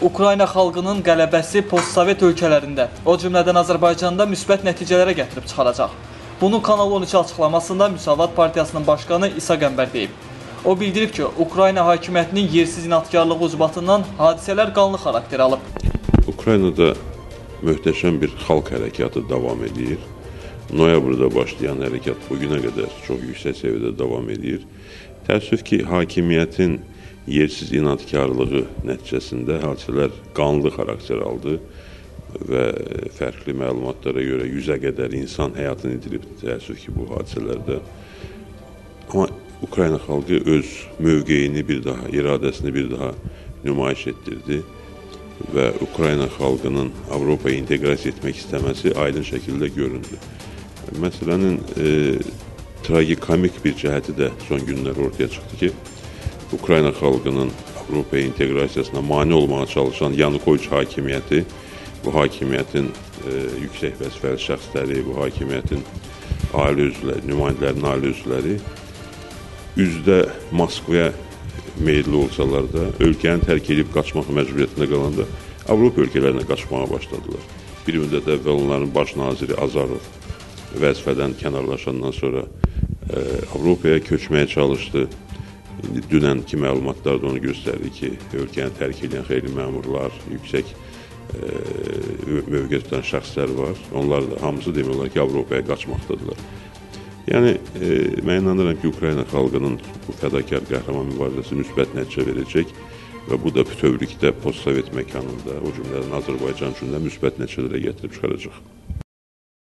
Ukrayna xalqının qələbəsi postsovet ölkələrində, o cümlədən Azərbaycanda müsbət nəticələrə gətirib çıxaracaq. Bunu Kanal 12 açıqlamasında Müsavat Partiyasının başqanı İsa Qəmbər deyib. O bildirib ki, Ukrayna hakimiyyətinin yersiz inadkarlığı ucbatından hadisələr qanlı xarakter alıb. Ukraynada möhtəşəm bir xalq hərəkatı davam edir. Noyabrda başlayan hərəkat bugünə qədər çox yüksək səviyyədə davam edir. Təəssüf ki, hakimiyyətin yersiz inadkarlığı nəticəsində hadisələr qanlı xarakter aldı və fərqli məlumatlara görə 100-ə qədər insan həyatını itirib, təəssüf ki, bu hadisələrdə. Amma Ukrayna xalqı öz mövqeyini bir daha, iradəsini bir daha nümayiş etdirdi və Ukrayna xalqının Avropaya inteqrasiya etmək istəməsi aydın şəkildə göründü. Məsələnin tragikomik bir cəhəti də son günlər ortaya çıxdı ki, Ukrayna xalqının Avropaya inteqrasiyasına mane olmağa çalışan Yanukoviç hakimiyyəti, bu hakimiyyətin yüksək vəzifəli şəxsləri, bu hakimiyyətin ali üzvləri, nümayəndələrin ali üzvləri üzdə Moskvaya meyilli olsalar da, ölkəni tərk edib qaçmaq məcburiyyətində qalanda Avropa ölkələrinə qaçmağa başladılar. Bir müddət əvvəl onların baş naziri Azarov vəzifədən kənarlaşandan sonra Avropaya köçməyə çalışdı. Dünənki məlumatlar da onu göstərdi ki, ölkəni tərk edən xeyli məmurlar, yüksək mövqe tutan şəxslər var. Onlar da hamısı demək olar ki, Avropaya qaçmaqdadılar. Yəni, mən inanıram ki, Ukrayna xalqının bu fədakar qəhrəman mübarizəsi müsbət nəticə verəcək və bu da bütövlükdə postsovet məkanında, o cümlədən Azərbaycan üçün də müsbət nəticələrə gətirib çıxaracaq.